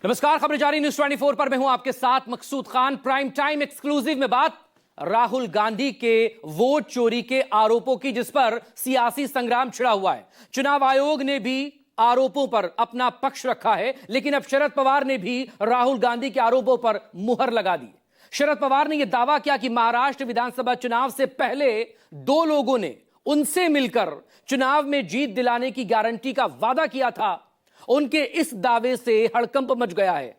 नमस्कार, खबरें जारी न्यूज 24 पर मैं हूं आपके साथ मकसूद खान। प्राइम टाइम एक्सक्लूसिव में बात राहुल गांधी के वोट चोरी के आरोपों की, जिस पर सियासी संग्राम छिड़ा हुआ है। चुनाव आयोग ने भी आरोपों पर अपना पक्ष रखा है, लेकिन अब शरद पवार ने भी राहुल गांधी के आरोपों पर मुहर लगा दी। शरद पवार ने यह दावा किया कि महाराष्ट्र विधानसभा चुनाव से पहले दो लोगों ने उनसे मिलकर चुनाव में जीत दिलाने की गारंटी का वादा किया था। उनके इस दावे से हड़कंप मच गया है,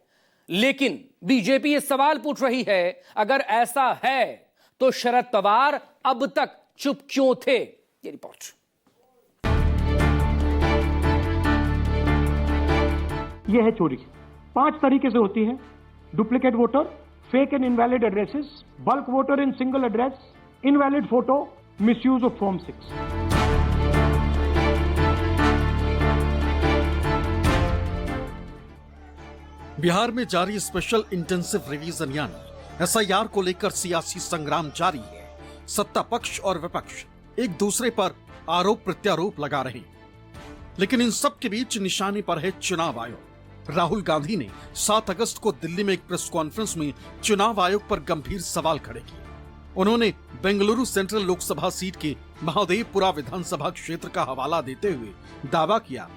लेकिन बीजेपी ये सवाल पूछ रही है, अगर ऐसा है तो शरद पवार अब तक चुप क्यों थे? ये रिपोर्ट। यह है चोरी। 5 तरीके से होती है: duplicate voter, fake and invalid addresses, bulk voter in single address, invalid photo, misuse of form 6। Bihar में जारी स्पेशल इंटेंसिव रिवीजन यानी एसआईआर को लेकर सियासी संग्राम जारी है। सत्ता पक्ष और विपक्ष एक दूसरे पर आरोप प्रत्यारोप लगा रहे हैं, लेकिन इन सब के बीच निशाने पर है चुनाव आयोग। राहुल गांधी ने 7 अगस्त को दिल्ली में एक प्रेस कॉन्फ्रेंस में चुनाव आयोग पर गंभीर सवाल खड़े किए। उन्होंने बेंगलुरु सेंट्रल लोकसभा सीट के महादेवपुरा विधानसभा क्षेत्र का हवाला देते हुए दावा किया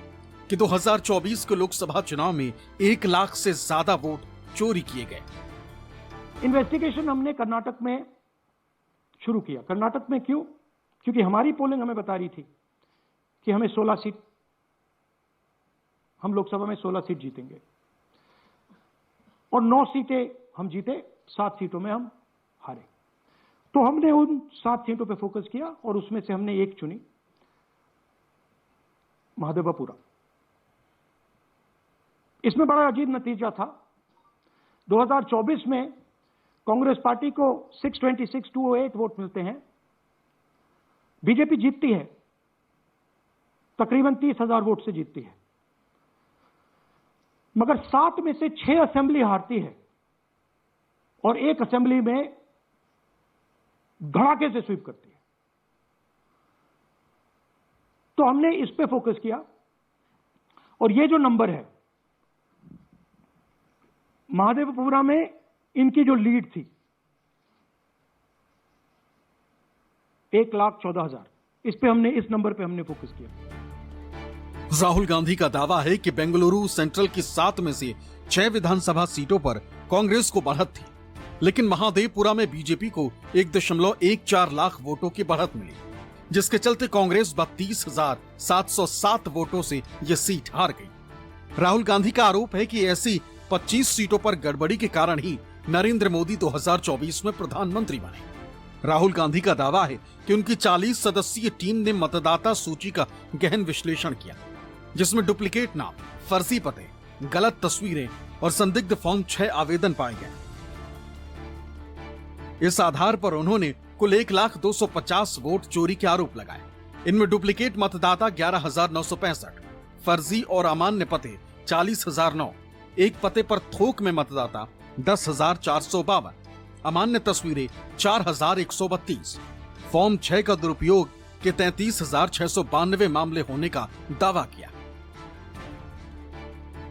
कि 2024 के लोकसभा चुनाव में 1 लाख से ज्यादा वोट चोरी किए गए। इन्वेस्टिगेशन हमने कर्नाटक में शुरू किया। कर्नाटक में क्यों? क्योंकि हमारी पोलिंग हमें बता रही थी कि हमें 16 सीट, हम लोकसभा में 16 सीट जीतेंगे और 9 सीटें हम जीते, 7 सीटों में हम हारे। तो हमने उन 7 सीटों पे फोकस किया और उसमें से हमने एक चुनी, महादेवपुरा। इसमें बड़ा अजीब नतीजा था। 2024 में कांग्रेस पार्टी को 626,208 वोट मिलते हैं, बीजेपी जीतती है, तकरीबन 30,000 वोट से जीतती है, मगर 7 में से 6 असेंबली हारती है और 1 असेंबली में धड़ाके से स्वीप करती है। तो हमने इस पे फोकस किया और ये जो नंबर है, महादेवपुरा में इनकी जो लीड थी 1,14,000, इस पे हमने, इस नंबर पे हमने फोकस किया। राहुल गांधी का दावा है कि बेंगलुरु सेंट्रल की 7 में से 6 विधानसभा सीटों पर कांग्रेस को बढ़त थी, लेकिन महादेवपुरा में बीजेपी को 1.14 लाख वोटों की बढ़त मिली, जिसके चलते कांग्रेस 32,707 वोटों से यह सीट हार गई। राहुल गांधी का आरोप है कि ऐसी 25 सीटों पर गड़बड़ी के कारण ही नरेंद्र मोदी 2024 में प्रधानमंत्री बने। राहुल गांधी का दावा है कि उनकी 40 सदस्यीय टीम ने मतदाता सूची का गहन विश्लेषण किया, जिसमें डुप्लीकेट नाम, फर्जी पते, गलत तस्वीरें और संदिग्ध फॉर्म 6 आवेदन पाए गए। इस आधार पर उन्होंने कुल 1,250,000 वोट चोरी के आरोप लगाए। इनमें डुप्लीकेट मतदाता 11,965, फर्जी और अमान्य पते 40,009, एक पते पर थोक में मतदाता 10,452, अमान्य तस्वीरें 4,132, फॉर्म 6 का दुरुपयोग के 33,692 मामले होने का दावा किया।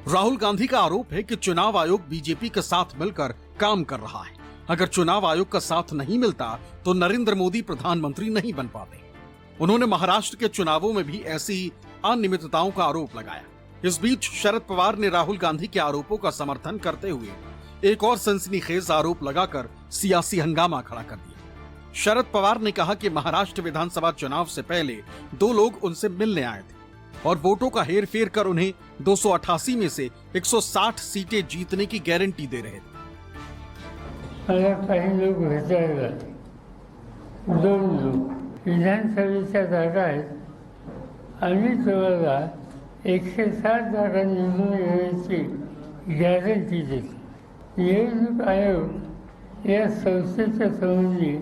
राहुल गांधी का आरोप है कि चुनाव आयोग बीजेपी के साथ मिलकर काम कर रहा है। अगर चुनाव आयोग का साथ नहीं मिलता तो नरेंद्र मोदी प्रधानमंत्री नहीं बन पाते। उन्होंने महाराष्ट्र के चुनावों में भी ऐसी अनियमितताओं का आरोप लगाया। इस बीच शरद पवार ने राहुल गांधी के आरोपों का समर्थन करते हुए एक और सनसनीखेज आरोप लगाकर सियासी हंगामा खड़ा कर दिया। शरद पवार ने कहा कि महाराष्ट्र विधानसभा चुनाव से पहले 2 लोग उनसे मिलने आए थे और वोटों का हेरफेर कर उन्हें 288 में से 160 सीटें जीतने की गारंटी दे रहे थे। काही लोक भेटायला 2 लोक विधानसभेच्या जागा आहेत आणि तुम्हाला 160 जागा निवडून येण्याची गॅरंटी देतो। निवडणूक आयोग या संस्थेच्या संबंधी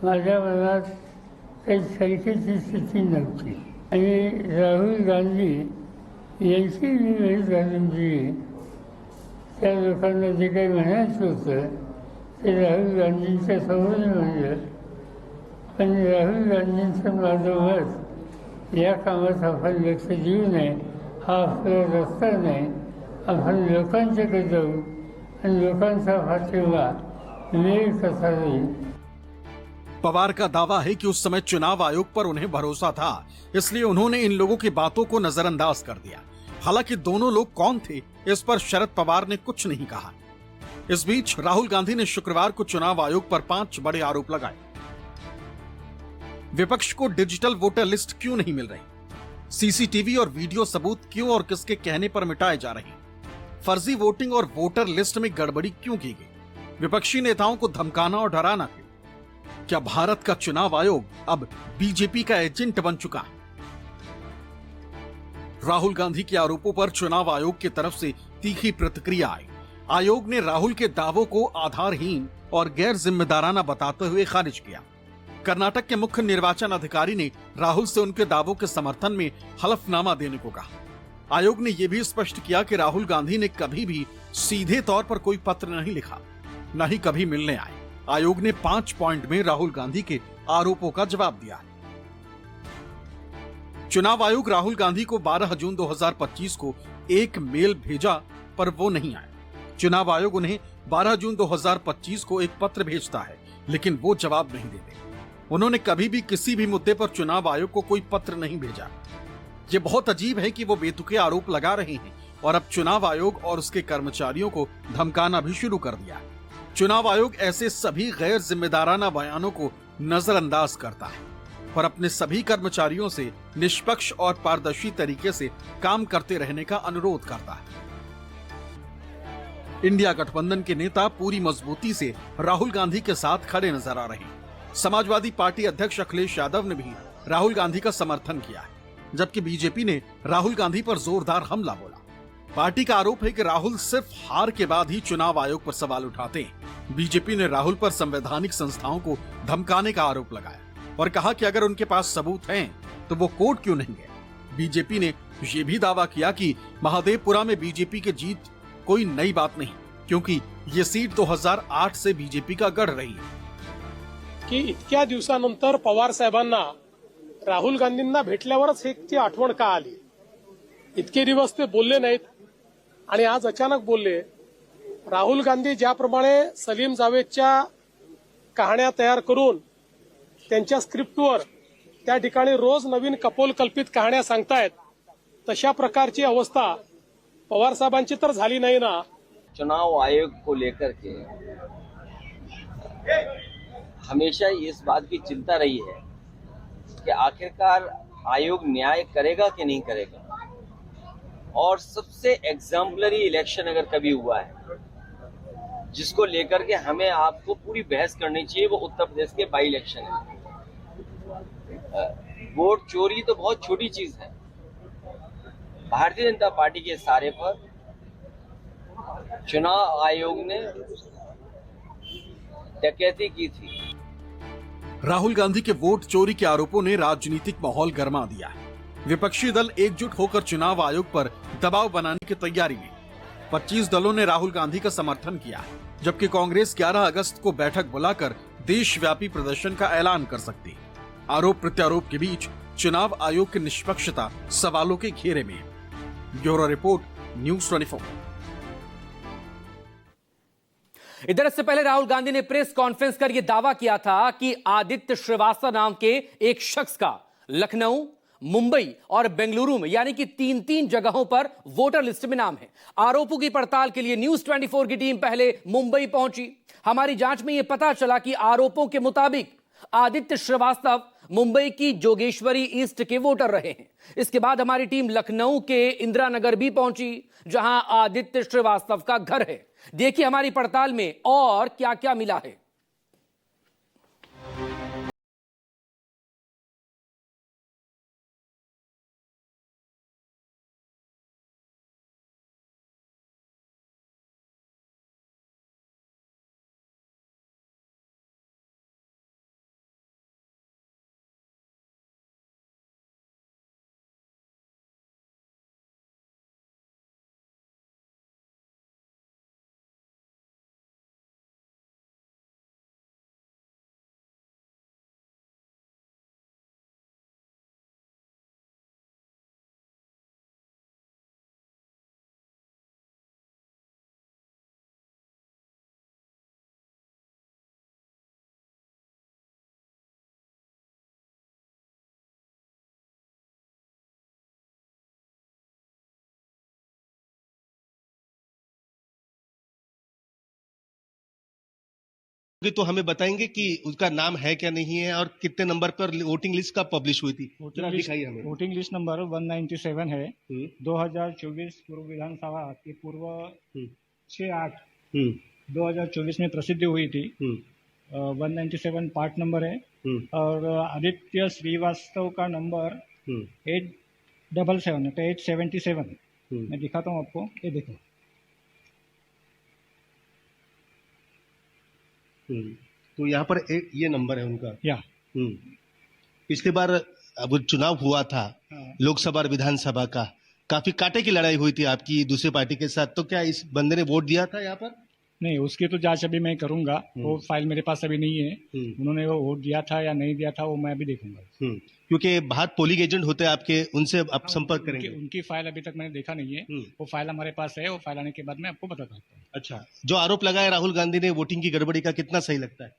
माझ्या मनात काही शंकेची स्थिती नव्हती आणि राहुल गांधी यांची निवड घालून दिली। त्या लोकांना जे काही म्हणायचं होतं ते राहुल गांधींच्या समोर म्हणलं, पण राहुल गांधींचं माझं मत या कामात आपण लक्ष देऊ नये, हा आपला रस्ता नाही आपण लोकांच्याकडे जाऊ आणि लोकांचा फाटेवा वेळ कसा होईल. पवार का दावा है कि उस समय चुनाव आयोग पर उन्हें भरोसा था, इसलिए उन्होंने इन लोगों की बातों को नजरअंदाज कर दिया. हालांकि दोनों लोग कौन थे, इस पर शरद पवार ने कुछ नहीं कहा. इस बीच राहुल गांधी ने शुक्रवार को चुनाव आयोग पर 5 बड़े आरोप लगाए. विपक्ष को डिजिटल वोटर लिस्ट क्यों नहीं मिल रही? सीसीटीवी और वीडियो सबूत क्यों और किसके कहने पर मिटाए जा रहे हैं? फर्जी वोटिंग और वोटर लिस्ट में गड़बड़ी क्यों की गई? विपक्षी नेताओं को धमकाना और डराना क्यों? क्या भारत का चुनाव आयोग अब बीजेपी का एजेंट बन चुका है? राहुल गांधी के आरोपों पर चुनाव आयोग की तरफ से तीखी प्रतिक्रिया आई. आयोग ने राहुल के दावों को आधारहीन और गैर जिम्मेदाराना बताते हुए खारिज किया. कर्नाटक के मुख्य निर्वाचन अधिकारी ने राहुल से उनके दावों के समर्थन में हलफनामा देने को कहा. आयोग ने यह भी स्पष्ट किया कि राहुल गांधी ने कभी भी सीधे तौर पर कोई पत्र नहीं लिखा, न ही कभी मिलने आए. आयोग ने 5 पॉइंट में राहुल गांधी के आरोपों का जवाब दिया. चुनाव आयोग राहुल गांधी को 12 जून 2025 को एक मेल भेजा, पर वो नहीं आए. चुनाव आयोग उन्हें 12 जून 2025 को एक पत्र भेजता है, लेकिन वो जवाब नहीं देते. उन्होंने कभी भी किसी भी मुद्दे पर चुनाव आयोग को कोई पत्र नहीं भेजा. ये बहुत अजीब है कि वो बेतुके आरोप लगा रहे हैं और अब चुनाव आयोग और उसके कर्मचारियों को धमकाना भी शुरू कर दिया. चुनाव आयोग ऐसे सभी गैर जिम्मेदाराना बयानों को नजरअंदाज करता है और अपने सभी कर्मचारियों से निष्पक्ष और पारदर्शी तरीके से काम करते रहने का अनुरोध करता है. इंडिया गठबंधन के नेता पूरी मजबूती से राहुल गांधी के साथ खड़े नजर आ रहे हैं. समाजवादी पार्टी अध्यक्ष अखिलेश यादव ने भी राहुल गांधी का समर्थन किया है, जबकि बीजेपी ने राहुल गांधी पर जोरदार हमला बोला. पार्टी का आरोप है कि राहुल सिर्फ हार के बाद ही चुनाव आयोग पर सवाल उठाते हैं. बीजेपी ने राहुल पर संवैधानिक संस्थाओं को धमकाने का आरोप लगाया और कहा कि अगर उनके पास सबूत हैं तो वो कोर्ट क्यों नहीं गए. बीजेपी ने ये भी दावा किया कि महादेवपुरा में बीजेपी की जीत कोई नई बात नहीं, क्योंकि ये सीट 2008 से बीजेपी का गढ़ रही है. की इतक्या दिवसानंतर पवार साहेबांना राहुल गांधींना भेटल्यावरच एक ती आठवण का आली. इतके दिवस ते बोलले नाहीत आणि आज अचानक बोलले. राहुल गांधी ज्याप्रमाणे सलीम जावेदच्या कहाण्या तयार करून त्यांच्या स्क्रिप्टवर त्या ठिकाणी रोज नवीन कपोलकल्पित कहाण्या सांगतायत, तशा प्रकारची अवस्था पवार साहेबांची तर झाली नाही ना. चुनाव आयोग को लेकर के हमेशा इस बात की चिंता रही है कि आखिरकार आयोग न्याय करेगा कि नहीं करेगा. और सबसे एग्जाम्पलरी इलेक्शन अगर कभी हुआ है जिसको लेकर के हमें आपको पूरी बहस करनी चाहिए, वो उत्तर प्रदेश के बाई इलेक्शन है. वोट चोरी तो बहुत छोटी चीज है. भारतीय जनता पार्टी के इशारे पर चुनाव आयोग ने डकैती की थी. राहुल गांधी के वोट चोरी के आरोपों ने राजनीतिक माहौल गरमा दिया है. विपक्षी दल एकजुट होकर चुनाव आयोग पर दबाव बनाने की तैयारी में. 25 दलों ने राहुल गांधी का समर्थन किया है, जबकि कांग्रेस 11 अगस्त को बैठक बुलाकर देशव्यापी प्रदर्शन का ऐलान कर सकती है. आरोप प्रत्यारोप के बीच चुनाव आयोग की निष्पक्षता सवालों के घेरे में है. Bureau report, news 24. इधर इससे पहले राहुल गांधी ने प्रेस कॉन्फ्रेंस कर यह दावा किया था कि आदित्य श्रीवास्तव नाम के एक शख्स का लखनऊ, मुंबई और बेंगलुरु में यानी कि 3 जगहों पर वोटर लिस्ट में नाम है. आरोपों की पड़ताल के लिए न्यूज़ 24 की टीम पहले मुंबई पहुंची. हमारी जांच में यह पता चला कि आरोपों के मुताबिक आदित्य श्रीवास्तव मुंबई की जोगेश्वरी ईस्ट के वोटर रहे हैं. इसके बाद हमारी टीम लखनऊ के इंदिरा नगर भी पहुंची, जहां आदित्य श्रीवास्तव का घर है. देखिए हमारी पड़ताल में और क्या क्या मिला है. तो हमें बताएंगे कि उसका नाम है क्या नहीं है और कितने नंबर पर वोटिंग लिस्ट कब पब्लिश हुई थी? जरा दिखाइए हमें। वोटिंग लिस्ट नंबर 197 है। 2024 पूर्व विधानसभा की पूर्व 6/8 2024 में प्रसिद्ध हुई थी। 197 पार्ट नंबर है और आदित्य श्रीवास्तव का नंबर 877 है, 877। मैं दिखाता हूँ आपको, ये देखो। तो यहाँ पर ये नंबर है उनका। या पिछली बार अब चुनाव हुआ था लोकसभा और विधानसभा का, काफी कांटे की लड़ाई हुई थी आपकी दूसरी पार्टी के साथ, तो क्या इस बंदे ने वोट दिया था यहाँ पर? नहीं, उसकी तो जांच अभी मैं करूंगा। वो फाइल मेरे पास अभी नहीं है। उन्होंने वो वोट दिया था या नहीं दिया था वो मैं अभी देखूंगा। क्योंकि बाहर पोलिंग एजेंट होते हैं आपके, उनसे आप संपर्क करेंगे। उनकी फाइल अभी तक मैंने देखा नहीं है। वो फाइल हमारे पास है, वो फाइल आने के बाद मैं आपको बताता हूँ। अच्छा, जो आरोप लगाया राहुल गांधी ने वोटिंग की गड़बड़ी का, कितना सही लगता है?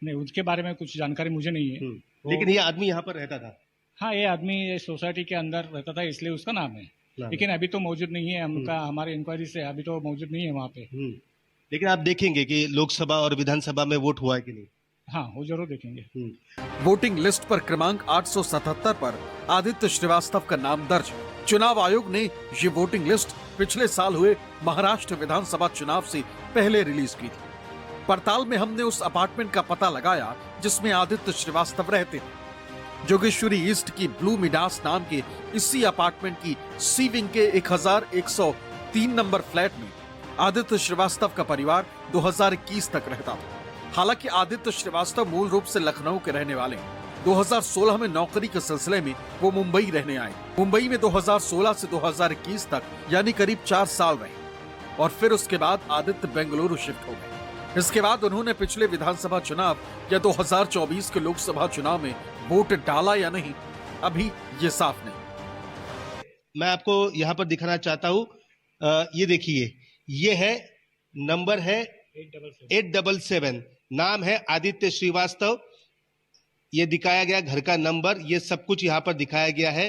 नहीं, उसके बारे में कुछ जानकारी मुझे नहीं है। लेकिन ये आदमी यहाँ पर रहता था। हाँ, ये आदमी सोसाइटी के अंदर रहता था, इसलिए उसका नाम है। लेकिन अभी तो मौजूद नहीं है। हमारे इंक्वायरी से अभी तो मौजूद नहीं है वहाँ पे। लेकिन आप देखेंगे कि लोकसभा और विधानसभा में वोट हुआ है कि नहीं? हाँ, वो जरूर देखेंगे। वोटिंग लिस्ट पर क्रमांक 877 पर आदित्य श्रीवास्तव का नाम दर्ज है। चुनाव आयोग ने ये वोटिंग लिस्ट पिछले साल हुए महाराष्ट्र विधानसभा चुनाव से पहले रिलीज की थी। पड़ताल में हमने उस अपार्टमेंट का पता लगाया जिसमें आदित्य श्रीवास्तव रहते थे। जोगेश्वरी ईस्ट की ब्लू मिडास नाम के इसी अपार्टमेंट की सी विंग के 1103 नंबर फ्लैट में आदित्य श्रीवास्तव का परिवार 2021 तक रहता था। हालांकि आदित्य श्रीवास्तव मूल रूप से लखनऊ के रहने वाले हैं। 2016 में नौकरी के सिलसिले में वो मुंबई रहने आए। मुंबई में 2016 से 2021 तक यानी करीब 4 साल रहे और फिर उसके बाद आदित्य बेंगलुरु शिफ्ट हो गए। इसके बाद उन्होंने पिछले विधानसभा चुनाव या 2024 के लोकसभा चुनाव में वोट डाला या नहीं, अभी ये साफ नहीं। मैं आपको यहाँ पर दिखाना चाहता हूँ, ये देखिए, ये है नंबर है 877, नाम है आदित्य श्रीवास्तव। ये दिखाया गया घर का नंबर, ये सब कुछ यहाँ पर दिखाया गया है।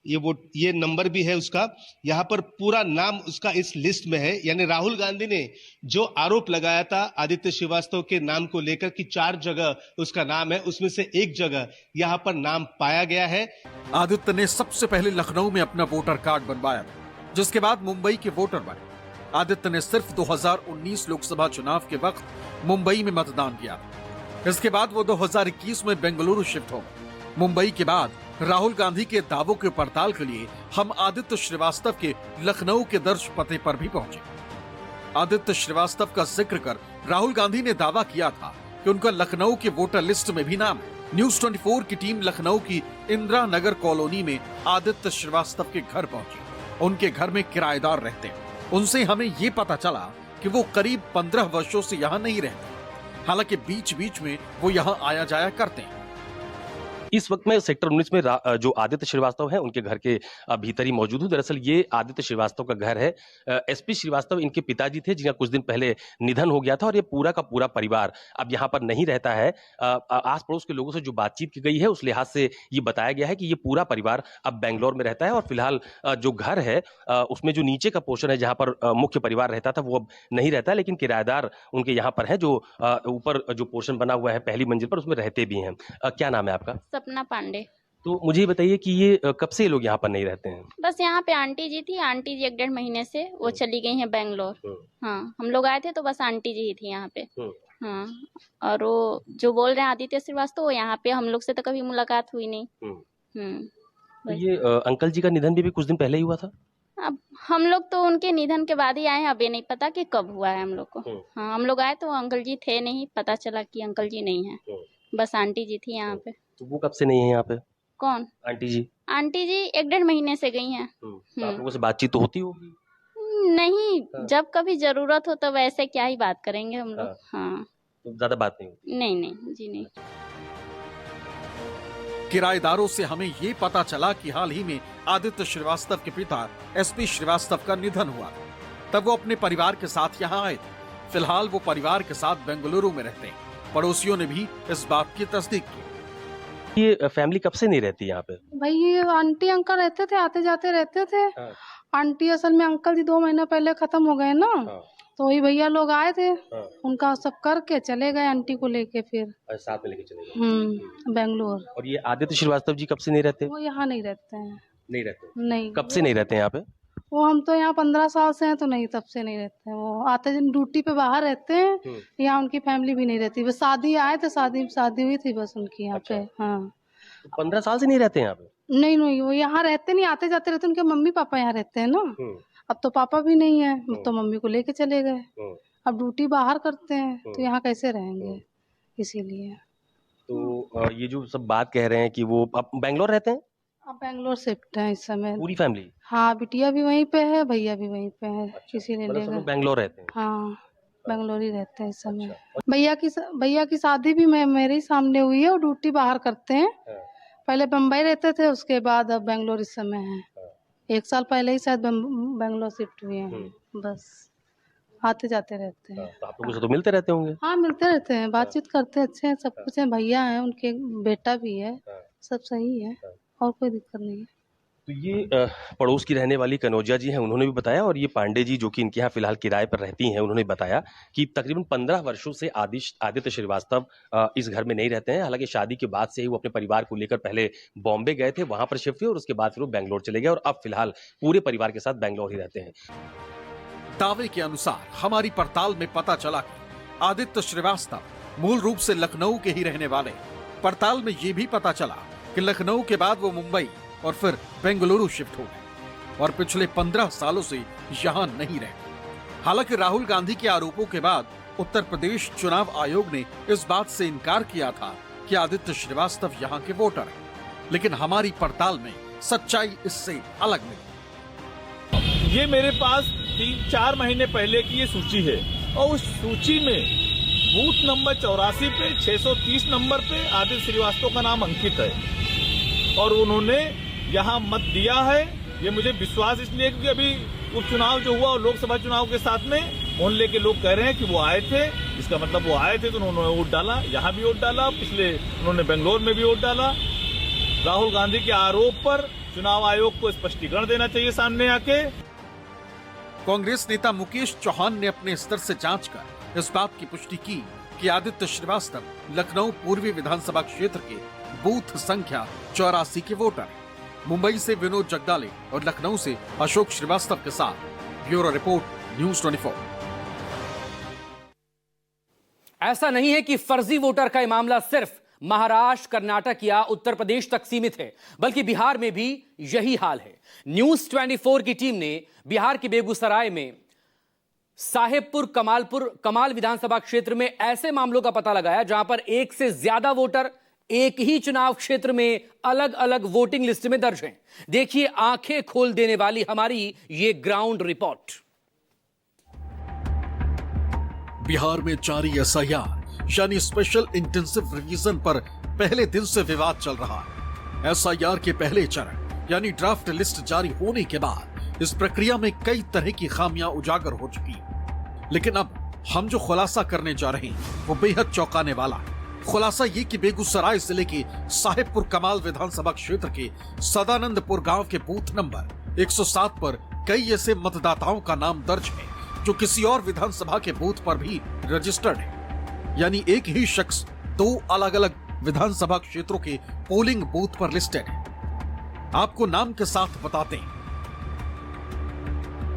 ये नंबर भी है उसका। यहाँ पर पूरा नाम उसका इस लिस्ट में है। यानी राहुल गांधी ने जो आरोप लगाया था आदित्य श्रीवास्तव के नाम को लेकर कि 4 जगह उसका नाम है, उसमें से एक जगह यहाँ पर नाम पाया गया है। आदित्य ने सबसे पहले लखनऊ में अपना वोटर कार्ड बनवाया था, जिसके बाद मुंबई के वोटर बने। आदित्य ने सिर्फ 2019 लोकसभा चुनाव के वक्त मुंबई में मतदान किया। इसके बाद वो 2021 में बेंगलुरु शिफ्ट हो गए। मुंबई के बाद राहुल गांधी के दावों के पड़ताल के लिए हम आदित्य श्रीवास्तव के लखनऊ के दर्ज पते पर भी पहुंचे। आदित्य श्रीवास्तव का जिक्र कर राहुल गांधी ने दावा किया था कि उनका लखनऊ के वोटर लिस्ट में भी नाम है। न्यूज 24 की टीम लखनऊ की इंदिरा नगर कॉलोनी में आदित्य श्रीवास्तव के घर पहुंची। उनके घर में किराएदार रहते हैं। उनसे हमें ये पता चला कि वो करीब 15 वर्षों से यहाँ नहीं रहते। हालांकि बीच बीच में वो यहाँ आया जाया करते हैं। इस वक्त मैं सेक्टर 19 में जो आदित्य श्रीवास्तव हैं उनके घर के भीतर ही मौजूद हूं। दरअसल ये आदित्य श्रीवास्तव का घर है। एसपी श्रीवास्तव इनके पिताजी थे जिनका कुछ दिन पहले निधन हो गया था और ये पूरा का पूरा परिवार अब यहाँ पर नहीं रहता है। आस पड़ोस के लोगों से जो बातचीत की गई है उस लिहाज से ये बताया गया है कि ये पूरा परिवार अब बेंगलोर में रहता है और फिलहाल जो घर है उसमें जो नीचे का पोर्शन है जहाँ पर मुख्य परिवार रहता था वो अब नहीं रहता है, लेकिन किराएदार उनके यहाँ पर है जो ऊपर जो पोर्शन बना हुआ है पहली मंजिल पर, उसमें रहते भी हैं। क्या नाम है आपका? सपना पांडे। तो मुझे बताइए कि ये कब से लोग यहाँ पर नहीं रहते हैं? बस यहाँ पे आंटी जी थी, आंटी जी 1-1.5 महीने से वो चली गई हैं बेंगलोर। हाँ, हम लोग आए थे तो बस आंटी जी ही थी यहाँ पे। हाँ, और वो जो बोल रहे हैं आदित्य श्रीवास्तव वो यहाँ पे हम लोग से तो कभी मुलाकात हुई नहीं। तो ये अंकल जी का निधन भी कुछ दिन पहले ही हुआ था? अब हम लोग तो उनके निधन के बाद ही आए हैं, अब ये नहीं पता कि कब हुआ है हम लोग को। हाँ, हम लोग आए तो अंकल जी थे नहीं, पता चला कि अंकल जी नहीं है, बस आंटी जी थी यहाँ पे। तो वो कब से नहीं है यहाँ पे? कौन? आंटी जी। आंटी जी 1-1.5 महीने से गई हैं। आप लोगों से बातचीत तो होती होगी? नहीं, जब कभी जरूरत हो तब ऐसे क्या ही बात करेंगे हम लोग। हाँ, तो ज्यादा बात नहीं होती? नहीं जी नहीं। किराएदारों से हमें ये पता चला कि हाल ही में आदित्य श्रीवास्तव के पिता एसपी श्रीवास्तव का निधन हुआ, तब वो अपने परिवार के साथ यहाँ आए थे। फिलहाल वो परिवार के साथ बेंगलुरु में रहते हैं। पड़ोसियों ने भी इस बात की तस्दीक की। ये फैमिली कब से नहीं रहती यहाँ पे? भाई ये आंटी अंकल रहते थे, आते जाते रहते थे। आंटी असल में अंकल जी 2 महीना पहले खत्म हो गए ना, तो वही भैया लोग आए थे, उनका सब करके चले गए आंटी को लेके, फिर साथ में लेके चले गए। बेंगलोर। और ये आदित्य श्रीवास्तव जी कब से नहीं रहते? वो यहाँ नहीं रहते हैं। नहीं रहते? नहीं। कब से नहीं रहते हैं यहाँ पे? वो हम तो यहाँ 15 साल से हैं, तो नहीं तब से नहीं रहते हैं। वो आते दिन ड्यूटी पे बाहर रहते हैं, यहाँ उनकी फैमिली भी नहीं रहती। बस शादी आए थे, शादी हुई थी बस उनकी यहाँ पे। हाँ, तो 15 साल से नहीं रहते हैं यहाँ पे? नहीं, वो यहाँ रहते नहीं, आते जाते रहते। उनके मम्मी पापा यहाँ रहते हैं ना। अब तो पापा भी नहीं है, तो मम्मी को लेके चले गए। अब ड्यूटी बाहर करते हैं, तो यहाँ कैसे रहेंगे, इसीलिए। तो ये जो सब बात कह रहे हैं कि वो अब बेंगलोर रहते हैं? अब बेंगलोर शिफ्ट है इस समय। पूरी फैमिली? हाँ, बिटिया भी वहीं पे है, भैया भी वहीं पे है, इसीलिए ले गए। बेंगलोर रहते हैं? हाँ, बेंगलोर ही रहते हैं इस समय। भैया की शादी भी मेरे ही सामने हुई है, और ड्यूटी बाहर करते हैं। पहले बम्बई रहते थे, उसके बाद अब बेंगलोर इस समय है। 1 साल पहले ही शायद बेंगलोर शिफ्ट हुए हैं। बस आते जाते रहते हैं। तो आप लोगों से तो मिलते रहते होंगे? हाँ, मिलते रहते हैं, बातचीत करते अच्छे हैं, सब कुछ है। भैया है, उनके बेटा भी है, सब सही है, और कोई दिक्कत नहीं है। तो ये पड़ोस की रहने वाली कनौजिया जी हैं, उन्होंने भी बताया, और ये पांडे जी जो कि इनके यहाँ फिलहाल किराए पर रहती हैं, उन्होंने बताया कि तकरीबन 15 वर्षों से आदित्य श्रीवास्तव इस घर में नहीं रहते हैं। हालांकि शादी के बाद से ही वो अपने परिवार को लेकर पहले बॉम्बे गए थे, वहां पर शिफ्ट हुए, और उसके बाद फिर वो बेंगलोर चले गए, और अब फिलहाल पूरे परिवार के साथ बेंगलोर ही रहते हैं। दावे के अनुसार हमारी पड़ताल में पता चला कि आदित्य श्रीवास्तव मूल रूप से लखनऊ के ही रहने वाले। पड़ताल में ये भी पता चला कि लखनऊ के बाद वो मुंबई और फिर बेंगलुरु शिफ्ट हो गए, और पिछले 15 सालों से यहाँ नहीं रहे। हालांकि राहुल गांधी के आरोपों के बाद उत्तर प्रदेश चुनाव आयोग ने इस बात से इनकार किया था कि आदित्य श्रीवास्तव यहाँ के वोटर हैं, लेकिन हमारी पड़ताल में सच्चाई इससे अलग मिली। ये मेरे पास 3-4 महीने पहले की ये सूची है, और उस सूची में बूथ नंबर 84 पे 630 नंबर पे आदित्य श्रीवास्तव का नाम अंकित है, और उन्होंने यहाँ मत दिया है। ये मुझे विश्वास इसलिए क्योंकि अभी उपचुनाव जो हुआ और लोकसभा चुनाव के साथ में मोहल्ले के लोग कह रहे हैं कि वो आए थे, इसका मतलब वो आए थे तो उन्होंने वोट डाला, यहाँ भी वोट डाला, पिछले उन्होंने बेंगलोर में भी वोट डाला। राहुल गांधी के आरोप पर चुनाव आयोग को स्पष्टीकरण देना चाहिए सामने आके। कांग्रेस नेता मुकेश चौहान ने अपने स्तर से जांच कर इस बात की पुष्टि की कि आदित्य श्रीवास्तव लखनऊ पूर्वी विधानसभा क्षेत्र के बूथ संख्या 84 के वोटर हैं। मुंबई से विनोद जगदाले और लखनऊ से अशोक श्रीवास्तव के साथ ब्यूरो रिपोर्ट, न्यूज़ 24। ऐसा नहीं है कि फर्जी वोटर का मामला सिर्फ महाराष्ट्र, कर्नाटक या उत्तर प्रदेश तक सीमित है, बल्कि बिहार में भी यही हाल है। न्यूज़ 24 की टीम ने बिहार के बेगूसराय में साहेबपुर कमाल विधानसभा क्षेत्र में ऐसे मामलों का पता लगाया जहां पर एक से ज्यादा वोटर एक ही चुनाव क्षेत्र में अलग अलग वोटिंग लिस्ट में दर्ज हैं। देखिए आंखें खोल देने वाली हमारी ये ग्राउंड रिपोर्ट। बिहार में जारी एसआईआर यानी स्पेशल इंटेंसिव रिवीजन पर पहले दिन से विवाद चल रहा है। एसआईआर के पहले चरण यानी ड्राफ्ट लिस्ट जारी होने के बाद इस प्रक्रिया में कई तरह की खामियां उजागर हो चुकी, लेकिन अब हम जो खुलासा करने जा रहे हैं वो बेहद चौंकाने वाला है। खुलासा ये कि बेगूसराय जिले के साहेबपुर कमाल विधानसभा क्षेत्र के सदानंदपुर गांव के बूथ नंबर 107 पर कई ऐसे मतदाताओं का नाम दर्ज है जो किसी और विधानसभा के बूथ पर भी रजिस्टर्ड है, यानी एक ही शख्स 2 अलग अलग विधानसभा क्षेत्रों के पोलिंग बूथ पर लिस्टेड है। आपको नाम के साथ बताते हैं।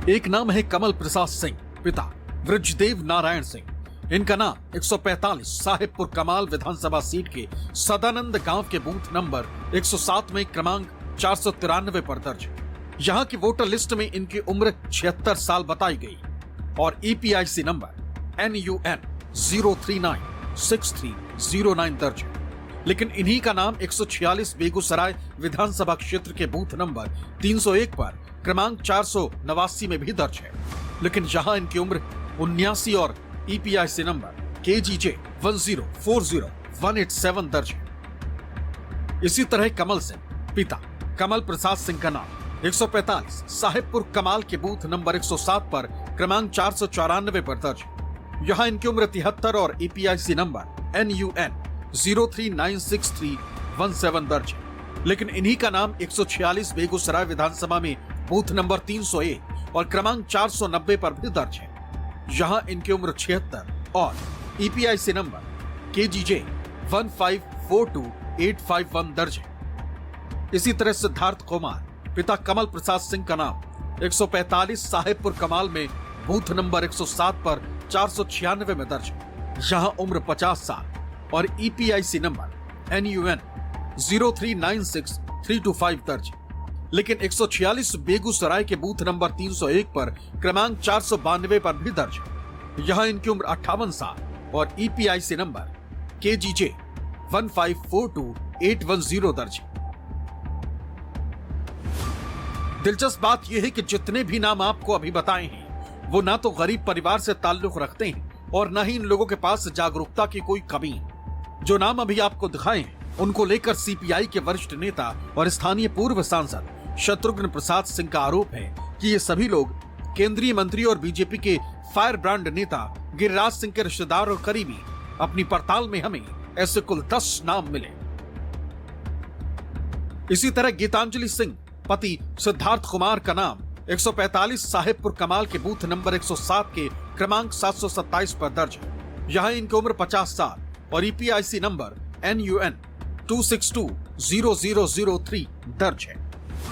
एक नाम है कमल प्रसाद सिंह, पिता वृजदेव नारायण सिंह। इनका नाम 145 साहेबपुर कमाल विधानसभा सीट के सदानंद गांव के बूथ नंबर 107 में क्रमांक 493 पर दर्ज है। यहाँ की वोटर लिस्ट में इनकी उम्र 76 साल बताई गई और EPIC नंबर NUN 0396309 दर्ज है, लेकिन इन्हीं का नाम 146 बेगूसराय विधानसभा क्षेत्र के बूथ नंबर 301 पर क्रमांक 489 में भी दर्ज है, लेकिन यहाँ इनकी उम्र 79 और EPIC नंबर KGJ 1040187 दर्ज है। इसी तरह कमल सिंह, पिता कमल प्रसाद सिंह का नाम 145 साहेबपुर कमाल के बूथ नंबर 107 पर क्रमांक 494 पर दर्ज है। यहाँ इनकी उम्र 73 और EPIC नंबर NUN 0396317 दर्ज है, लेकिन इन्हीं का नाम 146 बेगूसराय विधानसभा में बूथ नंबर 301 और क्रमांक 490 पर भी दर्ज है। यहाँ इनकी उम्र 76 और EPIC नंबर KGJ 1542851 दर्ज है। इसी तरह सिद्धार्थ कुमार पिता कमल प्रसाद सिंह का नाम 145 साहेबपुर कमाल में बूथ नंबर 107 पर 496 में दर्ज है। यहाँ उम्र 50 साल और EPIC नंबर NUN 0396325 दर्ज है। लेकिन 146 बेगूसराय के बूथ नंबर 301 पर क्रमांक 492 पर भी दर्ज है। यहाँ इनकी उम्र 58 साल और EPIC नंबर KGJ 1542810 दर्ज है। दिलचस्प बात यह है कि जितने भी नाम आपको अभी बताए हैं वो ना तो गरीब परिवार से ताल्लुक रखते हैं और न ही इन लोगों के पास जागरूकता की कोई कमी है। जो नाम अभी आपको दिखाए हैं उनको लेकर CPI के वरिष्ठ नेता और स्थानीय पूर्व सांसद शत्रुघ्न प्रसाद सिंह का आरोप है कि ये सभी लोग केंद्रीय मंत्री और बीजेपी के फायर ब्रांड नेता गिरिराज सिंह के रिश्तेदार और करीबी। अपनी पड़ताल में हमें ऐसे कुल 10 नाम मिले। इसी तरह गीतांजलि सिंह पति सिद्धार्थ कुमार का नाम 145 साहेबपुर कमाल के बूथ नंबर 107 के क्रमांक 727 पर दर्ज है। यहाँ इनकी उम्र 50 साल और EPIC नंबर NUN 2620003 दर्ज है।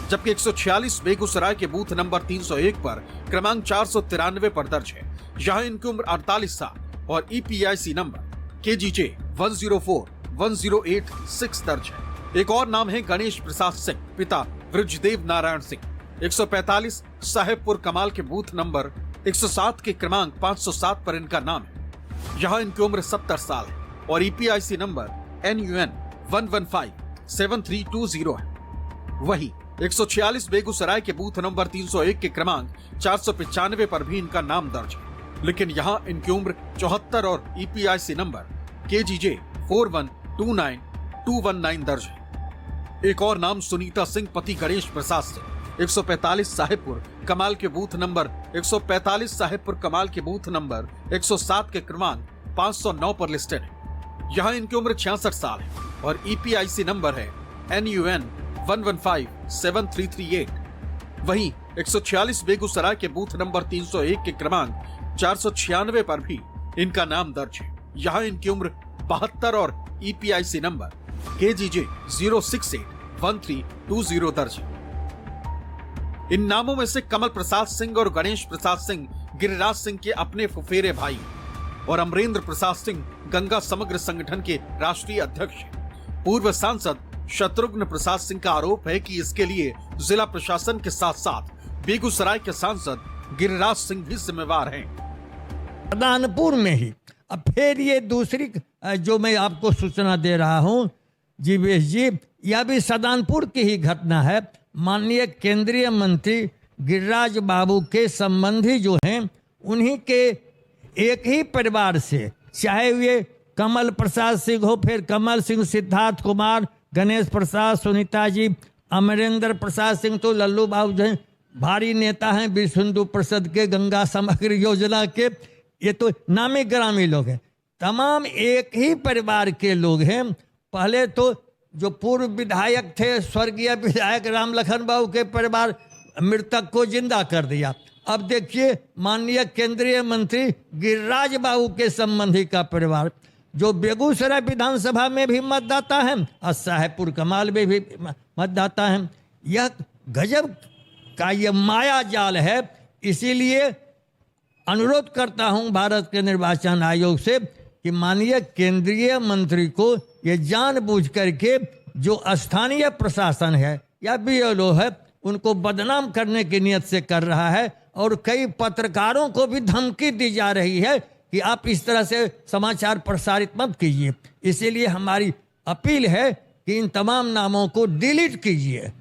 जबकि 146 बेगूसराय के बूथ नंबर 301 पर क्रमांक 493 पर दर्ज है। यहाँ इनकी उम्र 48 साल और EPIC नंबर KGJ 1041086 दर्ज है। एक और नाम है गणेश प्रसाद सिंह पिता वृजदेव नारायण सिंह। 145 साहेबपुर कमाल के बूथ नंबर 107 के क्रमांक 507 पर इनका नाम है। यहाँ इनकी उम्र 70 साल है और EPIC नंबर NUN 1157320 है। वही 146 बेगूसराय के बूथ नंबर 301 के क्रमांक 495 पर भी इनका नाम दर्ज है। लेकिन यहाँ इनकी उम्र 74 और EPIC नंबर KGJ 4129219 दर्ज है। एक और नाम सुनीता सिंह पति गणेश प्रसाद सिंह 145 साहेबपुर कमाल के बूथ नंबर 145 साहेबपुर कमाल के बूथ नंबर 107 के क्रमांक 509 पर लिस्टेड है। यहाँ इनकी उम्र 66 साल है और EPIC नंबर है NUN 1157338। वहीं 146 बेगूसराय के बूथ नंबर 301 के क्रमांक 496 पर भी इनका नाम दर्ज है। यहाँ इनकी उम्र 72 और EPIC नंबर KGJ 0681320 दर्ज है। इन नामों में से कमल प्रसाद सिंह और गणेश प्रसाद सिंह गिरिराज सिंह के अपने फुफेरे भाई और अमरेंद्र प्रसाद सिंह गंगा समग्र संगठन के राष्ट्रीय अध्यक्ष हैं। पूर्व सांसद शत्रुघ्न प्रसाद सिंह का आरोप है कि इसके लिए जिला प्रशासन के साथ साथ बेगूसराय के सांसद गिरिराज सिंह भी जिम्मेवार हैं। सदानपुर में ही अब फिर ये दूसरी जो मैं आपको सूचना दे रहा हूं जीवेश जी, यह भी सदानपुर की ही घटना है। माननीय केंद्रीय मंत्री गिरिराज बाबू के संबंधी जो हैं उन्हीं के एक ही परिवार से, चाहे वे कमल प्रसाद सिंह हो, फिर कमल सिंह, सिद्धार्थ कुमार, गणेश प्रसाद, सुनीता जी, अमरेंद्र प्रसाद सिंह तो लल्लू बाबू जो हैं भारी नेता हैं विश्व हिंदू परिषद के, गंगा समग्र योजना के, ये तो नामी ग्रामी लोग हैं। तमाम एक ही परिवार के लोग हैं। पहले तो जो पूर्व विधायक थे स्वर्गीय विधायक राम लखन बाबू के परिवार मृतक को जिंदा कर दिया। अब देखिए माननीय केंद्रीय मंत्री गिरिराज बाबू के संबंधी का परिवार जो बेगूसराय विधानसभा में भी मतदाता है और साहेबपुर कमाल में भी मतदाता है। यह गजब का यह माया जाल है। इसीलिए अनुरोध करता हूं भारत के निर्वाचन आयोग से कि माननीय केंद्रीय मंत्री को ये जानबूझ करके जो स्थानीय प्रशासन है या BLO है उनको बदनाम करने की नियत से कर रहा है और कई पत्रकारों को भी धमकी दी जा रही है कि आप इस तरह से समाचार प्रसारित मत कीजिए। इसीलिए हमारी अपील है कि इन तमाम नामों को डिलीट कीजिए।